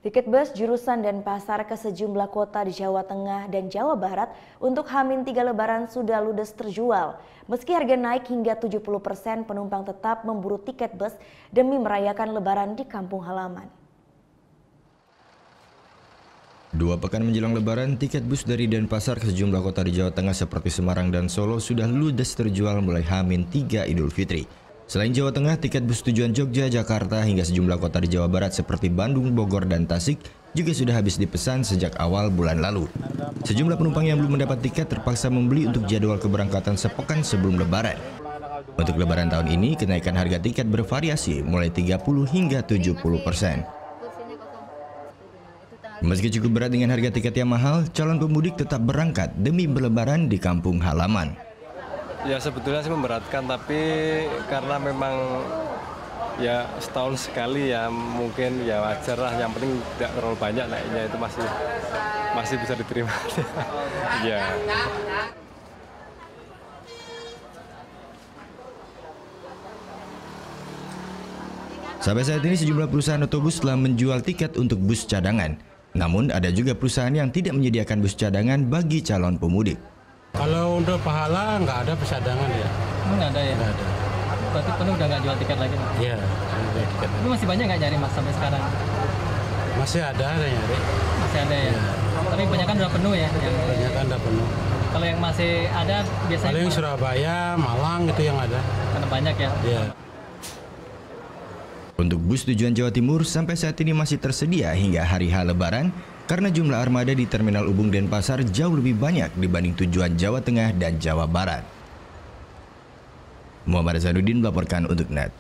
Tiket bus jurusan Denpasar ke sejumlah kota di Jawa Tengah dan Jawa Barat untuk H-3 Lebaran sudah ludes terjual. Meski harga naik hingga 70%, penumpang tetap memburu tiket bus demi merayakan Lebaran di kampung halaman. 2 pekan menjelang Lebaran, tiket bus dari Denpasar ke sejumlah kota di Jawa Tengah seperti Semarang dan Solo sudah ludes terjual mulai H-3 Idul Fitri. Selain Jawa Tengah, tiket bus tujuan Jogja, Jakarta hingga sejumlah kota di Jawa Barat seperti Bandung, Bogor, dan Tasik juga sudah habis dipesan sejak awal bulan lalu. Sejumlah penumpang yang belum mendapat tiket terpaksa membeli untuk jadwal keberangkatan sepekan sebelum Lebaran. Untuk Lebaran tahun ini, kenaikan harga tiket bervariasi mulai 30 hingga 70%. Meski cukup berat dengan harga tiket yang mahal, calon pemudik tetap berangkat demi berlebaran di kampung halaman. Ya sebetulnya sih memberatkan, tapi karena memang ya setahun sekali ya mungkin ya wajar lah. Yang penting tidak terlalu banyak naiknya, itu masih bisa diterima. Ya. Sampai saat ini sejumlah perusahaan otobus telah menjual tiket untuk bus cadangan. Namun ada juga perusahaan yang tidak menyediakan bus cadangan bagi calon pemudik. Kalau untuk pahala nggak ada bus cadangan ya? Nggak ada ya? Nggak ada. Berarti penuh udah nggak jual tiket lagi? Iya, jual tiket. Tapi masih banyak nggak nyari mas sampai sekarang? Masih ada nyari. Masih ada ya? Tapi kebanyakan udah penuh ya? Kebanyakan udah penuh. Kalau yang masih ada biasanya? Paling Surabaya, Malang itu yang ada. Karena banyak ya? Iya. Untuk bus tujuan Jawa Timur sampai saat ini masih tersedia hingga hari H Lebaran karena jumlah armada di Terminal Ubung Denpasar jauh lebih banyak dibanding tujuan Jawa Tengah dan Jawa Barat. Muhammad Zainuddin melaporkan untuk NET.